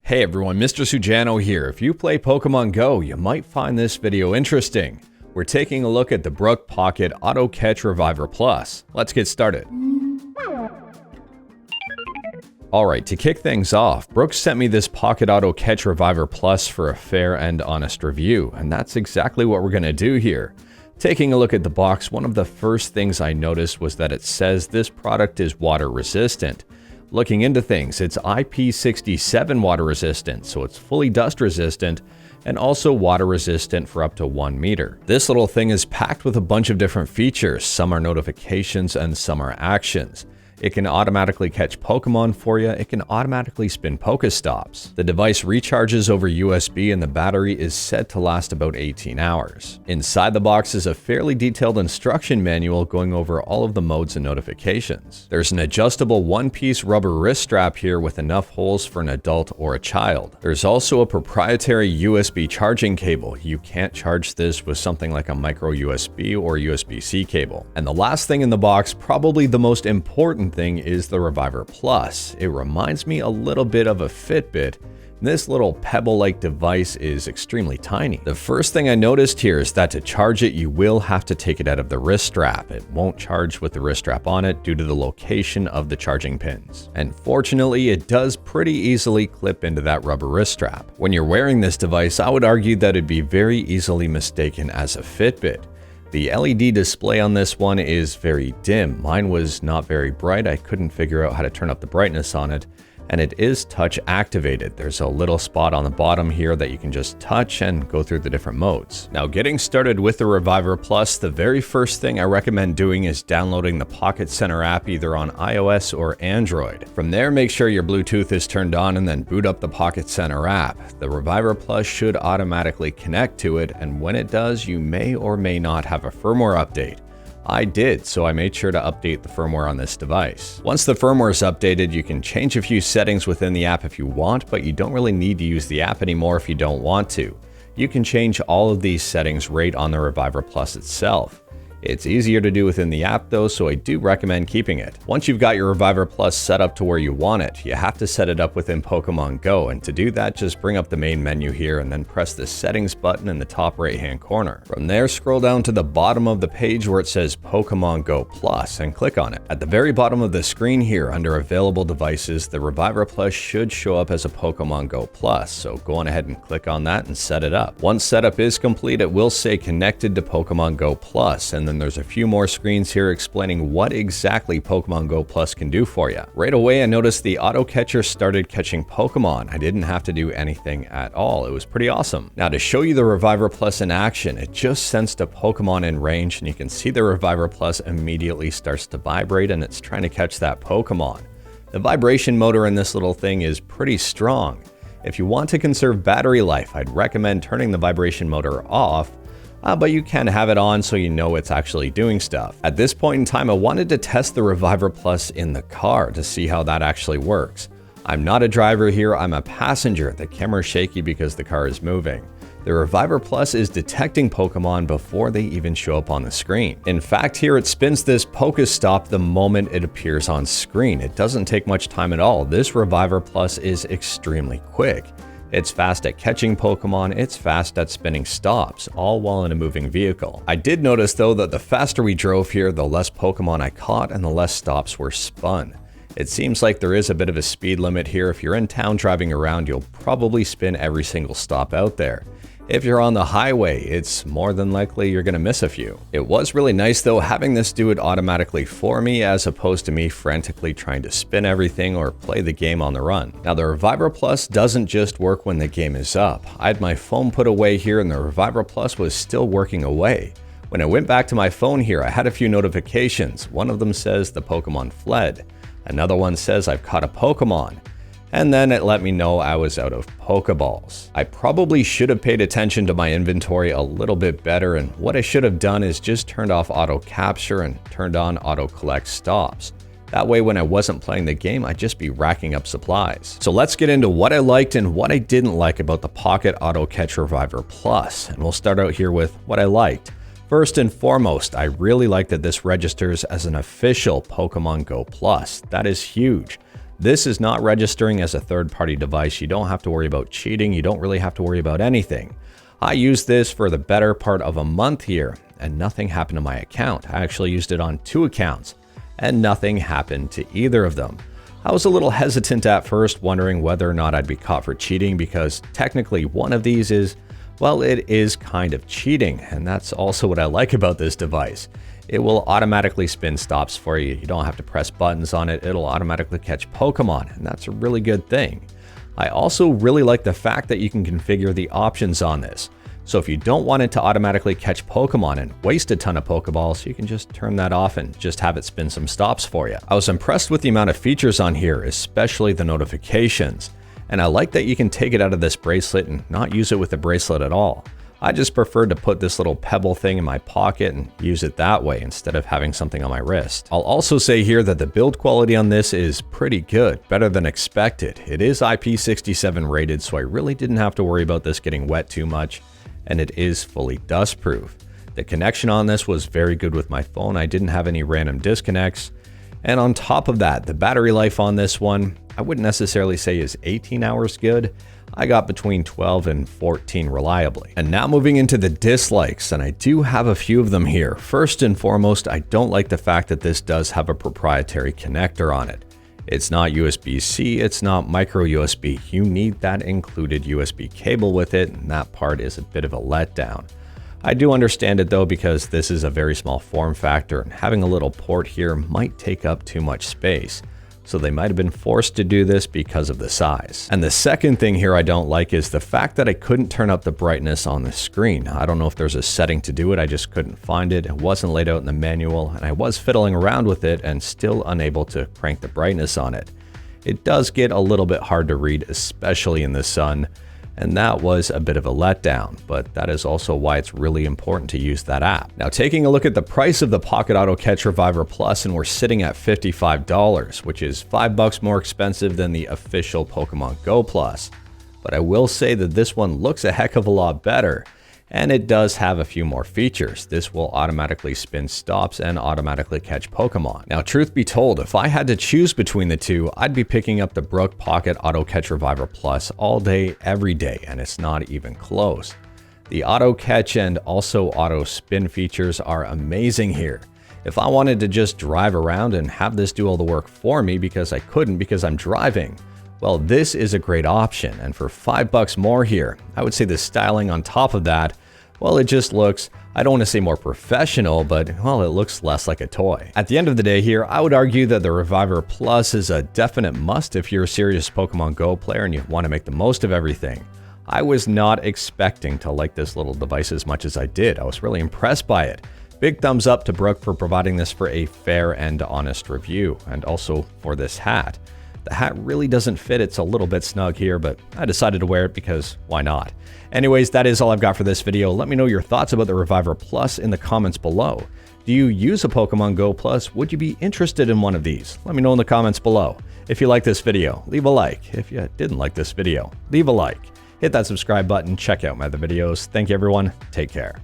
Hey everyone, Mr. Sujano here. If you play Pokemon Go, you might find this video interesting. We're taking a look at the Brook Pocket Auto Catch Reviver Plus. Let's get started. Alright, to kick things off, Brook sent me this Pocket Auto Catch Reviver Plus for a fair and honest review, and that's exactly what we're going to do here. Taking a look at the box, one of the first things I noticed was that it says this product is water resistant. Looking into things, it's IP67 water resistant, so it's fully dust resistant, and also water resistant for up to 1 meter. This little thing is packed with a bunch of different features. Some are notifications and some are actions. It can automatically catch Pokemon for you. It can automatically spin Pokestops. The device recharges over USB and the battery is said to last about 18 hours. Inside the box is a fairly detailed instruction manual going over all of the modes and notifications. There's an adjustable one-piece rubber wrist strap here with enough holes for an adult or a child. There's also a proprietary USB charging cable. You can't charge this with something like a micro USB or USB-C cable. And the last thing in the box, probably the most important thing, is the Reviver Plus. It reminds me a little bit of a Fitbit. This little pebble-like device is extremely tiny. The first thing I noticed here is that to charge it, you will have to take it out of the wrist strap. It won't charge with the wrist strap on it due to the location of the charging pins. And fortunately, it does pretty easily clip into that rubber wrist strap. When you're wearing this device, I would argue that it'd be very easily mistaken as a Fitbit. The LED display on this one is very dim. Mine was not very bright. I couldn't figure out how to turn up the brightness on it, and it is touch activated. There's a little spot on the bottom here that you can just touch and go through the different modes. Now, getting started with the Reviver Plus, the very first thing I recommend doing is downloading the Pocket Center app either on iOS or Android. From there, make sure your Bluetooth is turned on and then boot up the Pocket Center app. The Reviver Plus should automatically connect to it, and when it does, you may or may not have a firmware update. I did, so I made sure to update the firmware on this device. Once the firmware is updated, you can change a few settings within the app if you want, but you don't really need to use the app anymore if you don't want to. You can change all of these settings right on the Reviver Plus itself. It's easier to do within the app though, so I do recommend keeping it. Once you've got your Reviver Plus set up to where you want it, you have to set it up within Pokemon Go, and to do that, just bring up the main menu here and then press the settings button in the top right hand corner. From there, scroll down to the bottom of the page where it says Pokemon Go Plus and click on it. At the very bottom of the screen here under available devices, the Reviver Plus should show up as a Pokemon Go Plus, so go on ahead and click on that and set it up. Once setup is complete, it will say connected to Pokemon Go Plus, and then there's a few more screens here explaining what exactly Pokemon Go Plus can do for you. Right away, I noticed the auto catcher started catching Pokemon. I didn't have to do anything at all. It was pretty awesome. Now, to show you the Reviver Plus in action, it just sensed a Pokemon in range, and you can see the Reviver Plus immediately starts to vibrate, and it's trying to catch that Pokemon. The vibration motor in this little thing is pretty strong. If you want to conserve battery life, I'd recommend turning the vibration motor off, but you can have it on so you know it's actually doing stuff. At this point in time, I wanted to test the Reviver Plus in the car to see how that actually works. I'm not a driver here, I'm a passenger. The camera's shaky because the car is moving. The Reviver Plus is detecting Pokemon before they even show up on the screen. In fact, here it spins this Pokestop the moment it appears on screen. It doesn't take much time at all. This Reviver Plus is extremely quick. It's fast at catching Pokemon, it's fast at spinning stops, all while in a moving vehicle. I did notice though that the faster we drove here, the less Pokemon I caught and the less stops were spun. It seems like there is a bit of a speed limit here. If you're in town driving around, you'll probably spin every single stop out there. If you're on the highway, it's more than likely you're going to miss a few. It was really nice though having this do it automatically for me as opposed to me frantically trying to spin everything or play the game on the run. Now the Reviver Plus doesn't just work when the game is up. I had my phone put away here and the Reviver Plus was still working away. When I went back to my phone here, I had a few notifications. One of them says the Pokemon fled. Another one says I've caught a Pokemon. And then it let me know I was out of Pokeballs. I probably should have paid attention to my inventory a little bit better, and what I should have done is just turned off auto capture and turned on auto collect stops. That way when I wasn't playing the game, I'd just be racking up supplies. So let's get into what I liked and what I didn't like about the Pocket Auto Catch Reviver Plus, and we'll start out here with what I liked. First and foremost, I really like that this registers as an official Pokemon Go Plus. That is huge. This is not registering as a third-party device. You don't have to worry about cheating. You don't really have to worry about anything. I used this for the better part of a month here, and nothing happened to my account. I actually used it on 2 accounts, and nothing happened to either of them. I was a little hesitant at first, wondering whether or not I'd be caught for cheating, because technically one of these is, well, it is kind of cheating, and that's also what I like about this device. It will automatically spin stops for you. You don't have to press buttons on it. It'll automatically catch Pokemon, and that's a really good thing. I also really like the fact that you can configure the options on this. So if you don't want it to automatically catch Pokemon and waste a ton of Pokeballs, you can just turn that off and just have it spin some stops for you. I was impressed with the amount of features on here, especially the notifications. And I like that you can take it out of this bracelet and not use it with the bracelet at all. I just preferred to put this little pebble thing in my pocket and use it that way instead of having something on my wrist. I'll also say here that the build quality on this is pretty good, better than expected. It is IP67 rated, so I really didn't have to worry about this getting wet too much. And it is fully dust proof. The connection on this was very good with my phone. I didn't have any random disconnects. And on top of that, the battery life on this one, I wouldn't necessarily say is 18 hours good. I got between 12 and 14 reliably. And now moving into the dislikes, and I do have a few of them here. First and foremost, I don't like the fact that this does have a proprietary connector on it. It's not USB-C, it's not micro USB. You need that included USB cable with it, and that part is a bit of a letdown. I do understand it though, because this is a very small form factor, and having a little port here might take up too much space. So they might have been forced to do this because of the size. And the second thing here I don't like is the fact that I couldn't turn up the brightness on the screen. I don't know if there's a setting to do it, I just couldn't find it. It wasn't laid out in the manual, and I was fiddling around with it and still unable to crank the brightness on it. It does get a little bit hard to read, especially in the sun, and that was a bit of a letdown, but that is also why it's really important to use that app. Now, taking a look at the price of the Pocket Auto Catch Reviver Plus, and we're sitting at $55, which is $5 more expensive than the official Pokemon Go Plus. But I will say that this one looks a heck of a lot better, and it does have a few more features. This will automatically spin stops and automatically catch Pokemon. Now, truth be told, if I had to choose between the two, I'd be picking up the Brook Pocket Auto Catch Reviver Plus all day, every day, and it's not even close. The auto catch and also auto spin features are amazing here. If I wanted to just drive around and have this do all the work for me because I couldn't because I'm driving, well, this is a great option, and for $5 more here, I would say the styling on top of that, well, it just looks, I don't want to say more professional, but, well, it looks less like a toy. At the end of the day here, I would argue that the Reviver Plus is a definite must if you're a serious Pokemon Go player and you want to make the most of everything. I was not expecting to like this little device as much as I did. I was really impressed by it. Big thumbs up to Brook for providing this for a fair and honest review, and also for this hat. The hat really doesn't fit, it's a little bit snug here, but I decided to wear it because why not? Anyways, that is all I've got for this video. Let me know your thoughts about the Reviver Plus in the comments below. Do you use a Pokemon Go Plus? Would you be interested in one of these? Let me know in the comments below. If you like this video, leave a like. If you didn't like this video, leave a like. Hit that subscribe button, check out my other videos. Thank you everyone, take care.